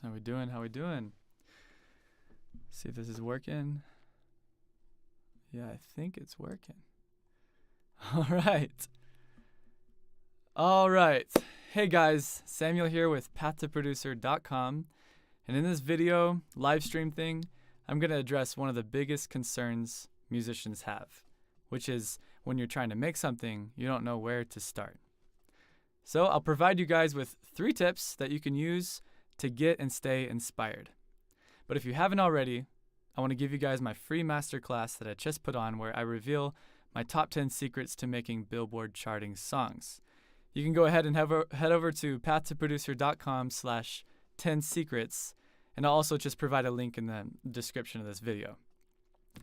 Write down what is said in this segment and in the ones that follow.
How we doing? How we doing? See if this is working. Yeah, I think it's working. All right. All right. Hey guys, Samuel here with pathtoproducer.com. And in this video, live stream thing, I'm going to address one of the biggest concerns musicians have, which is when you're trying to make something, you don't know where to start. So I'll provide you guys with 3 tips that you can use to get and stay inspired. But if you haven't already, I want to give you guys my free masterclass that I just put on where I reveal my top 10 secrets to making Billboard charting songs. You can go ahead and head over to pathtoproducer.com/10secrets, and I'll also just provide a link in the description of this video.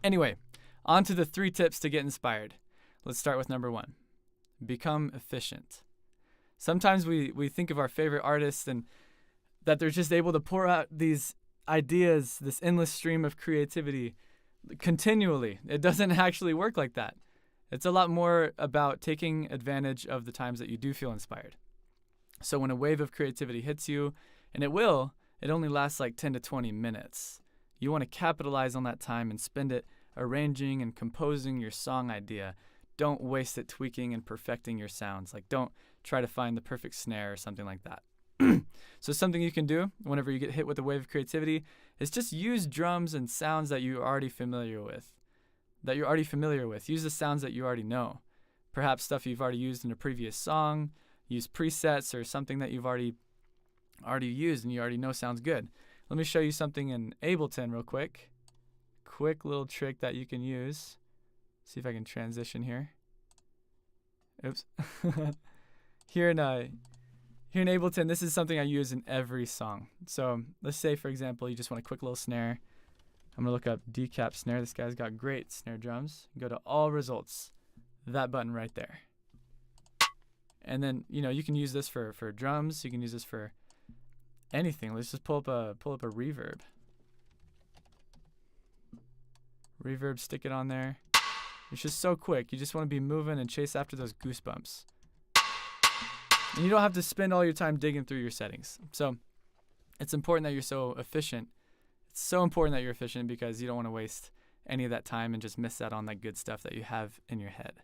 Anyway, on to the 3 tips to get inspired. Let's start with number 1. Become efficient. Sometimes we think of our favorite artists and that they're just able to pour out these ideas, this endless stream of creativity continually. It doesn't actually work like that. It's a lot more about taking advantage of the times that you do feel inspired. So when a wave of creativity hits you, and it only lasts like 10 to 20 minutes. You want to capitalize on that time and spend it arranging and composing your song idea. Don't waste it tweaking and perfecting your sounds. Like, don't try to find the perfect snare or something like that. So something you can do whenever you get hit with a wave of creativity is just use drums and sounds that you're already familiar with. Use the sounds that you already know. Perhaps stuff you've already used in a previous song. Use presets or something that you've already used and you already know sounds good. Let me show you something in Ableton real quick. Quick little trick that you can use. See if I can transition here. Oops. Here in Ableton, this is something I use in every song. So let's say, for example, you just want a quick little snare. I'm going to look up decap snare. This guy's got great snare drums. Go to all results. That button right there. And then, you can use this for drums. You can use this for anything. Let's just pull up a reverb. Reverb, stick it on there. It's just so quick. You just want to be moving and chase after those goosebumps. And you don't have to spend all your time digging through your settings. So it's important that you're so efficient. It's so important that you're efficient because you don't want to waste any of that time and just miss out on that good stuff that you have in your head.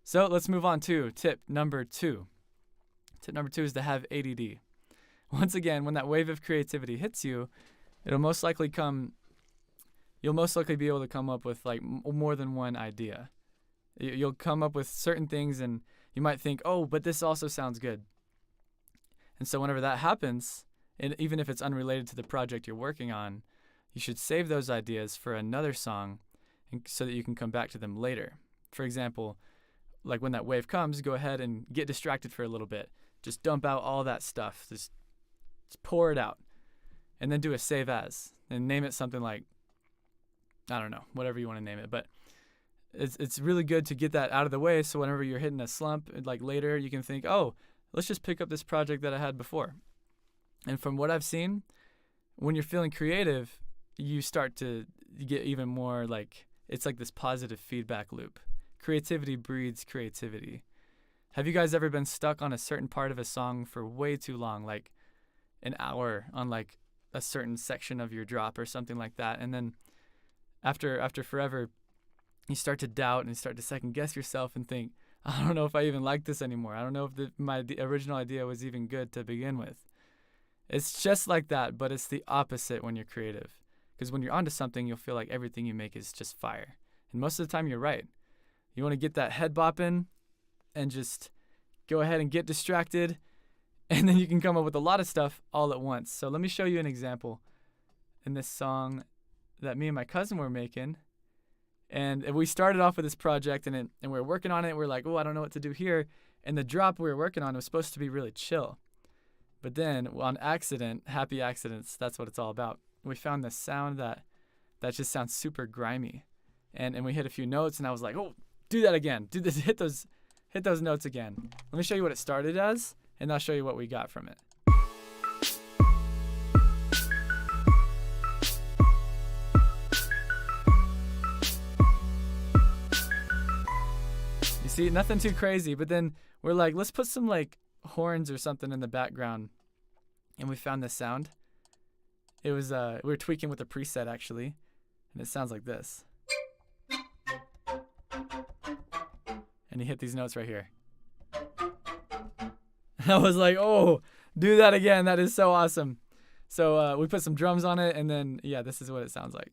So let's move on to tip number 2. Tip number 2 is to have ADD. Once again, when that wave of creativity hits you, you'll most likely be able to come up with like more than one idea. You'll come up with certain things and you might think, oh, but this also sounds good. And so whenever that happens, and even if it's unrelated to the project you're working on, you should save those ideas for another song so that you can come back to them later. For example, like when that wave comes, go ahead and get distracted for a little bit. Just dump out all that stuff. Just pour it out. And then do a save as. And name it something like, I don't know, whatever you want to name it. But it's really good to get that out of the way so whenever you're hitting a slump, like later, you can think, oh, let's just pick up this project that I had before. And from what I've seen, when you're feeling creative, you start to get even more it's like this positive feedback loop. Creativity breeds creativity. Have you guys ever been stuck on a certain part of a song for way too long, like an hour on like a certain section of your drop or something like that? And then after forever, you start to doubt and start to second guess yourself and think, I don't know if I even like this anymore. I don't know if the original idea was even good to begin with. It's just like that, but it's the opposite when you're creative. Because when you're onto something, you'll feel like everything you make is just fire. And most of the time, you're right. You want to get that head bopping and just go ahead and get distracted, and then you can come up with a lot of stuff all at once. So let me show you an example in this song that me and my cousin were making. And we started off with this project, and we were working on it. We're like, oh, I don't know what to do here. And the drop we were working on was supposed to be really chill. But then on accident, happy accidents, that's what it's all about. We found this sound that just sounds super grimy. And we hit a few notes, and I was like, oh, do that again. Do this, hit those notes again. Let me show you what it started as, and I'll show you what we got from it. You see, nothing too crazy, but then we're like, let's put some like horns or something in the background. And we found this sound. It was we were tweaking with a preset actually, and it sounds like this. And he hit these notes right here. I was like, oh, do that again. That is so awesome. So we put some drums on it, and then yeah, this is what it sounds like.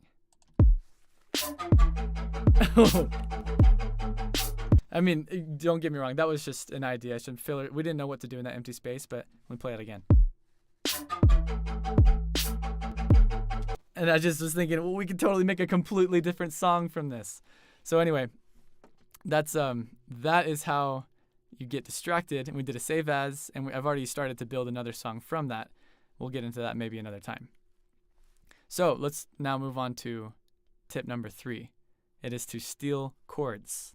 I mean, don't get me wrong. That was just an idea. I should fill it. We didn't know what to do in that empty space, but let me play it again. And I just was thinking, well, we could totally make a completely different song from this. So anyway, that is how you get distracted. And we did a save as, and I've already started to build another song from that. We'll get into that maybe another time. So let's now move on to tip number 3. It is to steal chords.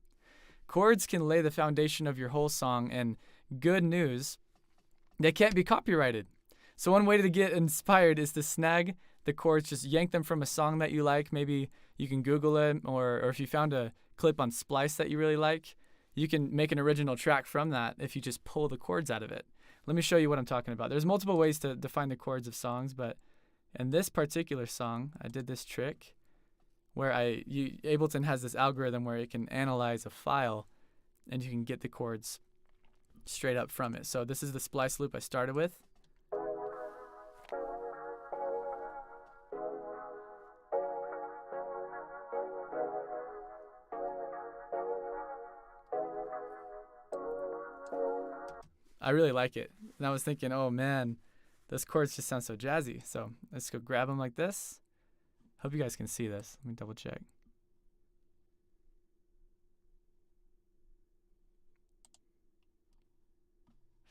Chords can lay the foundation of your whole song, and good news, they can't be copyrighted. So one way to get inspired is to snag the chords, just yank them from a song that you like. Maybe you can Google it, or if you found a clip on Splice that you really like, you can make an original track from that if you just pull the chords out of it. Let me show you what I'm talking about. There's multiple ways to define the chords of songs, but in this particular song, I did this trick where Ableton has this algorithm where it can analyze a file and you can get the chords straight up from it. So this is the splice loop I started with. I really like it. And I was thinking, oh man, those chords just sound so jazzy. So let's go grab them like this. Hope you guys can see this. Let me double check.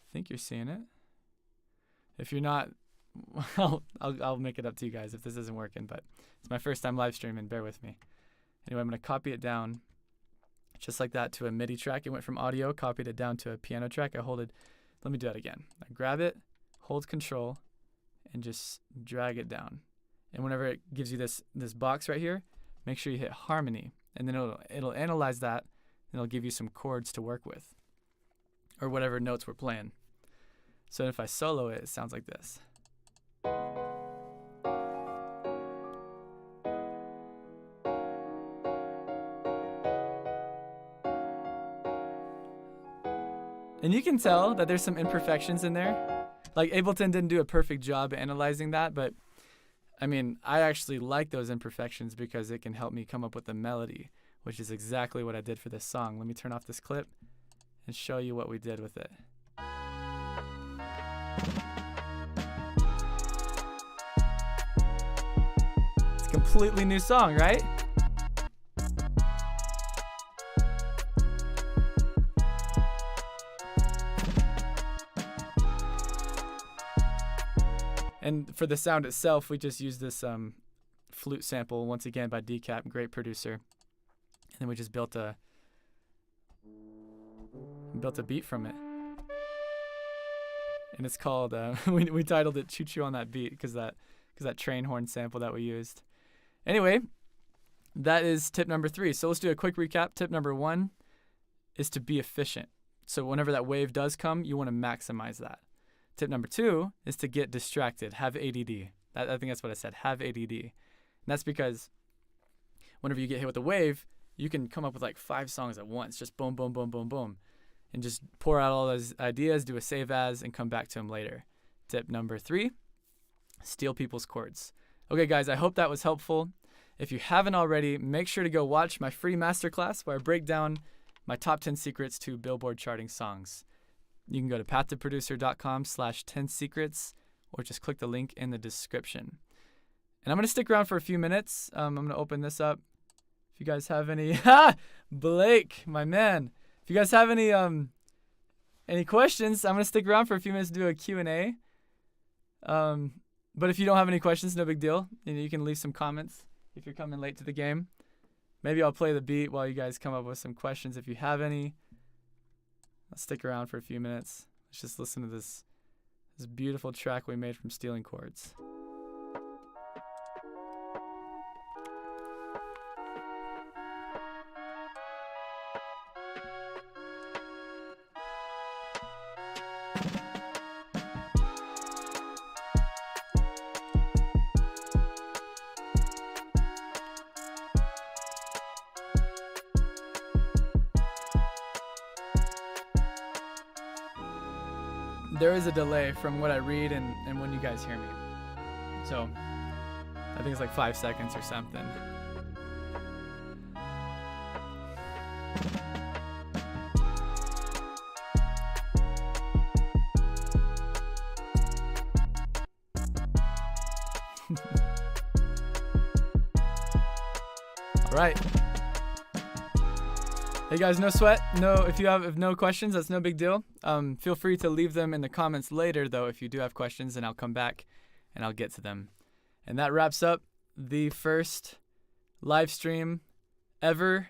I think you're seeing it. If you're not, I'll make it up to you guys if this isn't working, but it's my first time live streaming, bear with me. Anyway, I'm going to copy it down just like that to a MIDI track. It went from audio, copied it down to a piano track. Let me do that again. I grab it, hold control, and just drag it down. And whenever it gives you this box right here, make sure you hit harmony, and then it'll analyze that, and it'll give you some chords to work with, or whatever notes we're playing. So if I solo it, it sounds like this. And you can tell that there's some imperfections in there. Like Ableton didn't do a perfect job analyzing that, but I mean, I actually like those imperfections because it can help me come up with a melody, which is exactly what I did for this song. Let me turn off this clip and show you what we did with it. It's a completely new song, right? And for the sound itself, we just used this flute sample, once again by Decap, great producer. And then we just built a beat from it. And it's called, we titled it Choo Choo on That Beat because that train horn sample that we used. Anyway, that is tip number 3. So let's do a quick recap. Tip number 1 is to be efficient. So whenever that wave does come, you want to maximize that. Tip number 2 is to get distracted, have ADD. I think that's what I said, have ADD. And that's because whenever you get hit with a wave, you can come up with like 5 songs at once, just boom, boom, boom, boom, boom, and just pour out all those ideas, do a save as, and come back to them later. Tip number 3, steal people's chords. Okay, guys, I hope that was helpful. If you haven't already, make sure to go watch my free masterclass where I break down my top 10 secrets to Billboard charting songs. You can go to pathtoproducer.com/10secrets or just click the link in the description. And I'm going to stick around for a few minutes. I'm going to open this up. If you guys have any, Blake, my man. If you guys have any questions, I'm going to stick around for a few minutes to do a Q&A. But if you don't have any questions, no big deal. You can leave some comments if you're coming late to the game. Maybe I'll play the beat while you guys come up with some questions if you have any. I'll stick around for a few minutes. Let's just listen to this beautiful track we made from stealing chords. there is a delay from what I read and when you guys hear me. So I think it's like 5 seconds or something. All right. Hey guys, no sweat. No, if you have no questions, that's no big deal. Feel free to leave them in the comments later, though, if you do have questions, and I'll come back and I'll get to them. And that wraps up the first live stream ever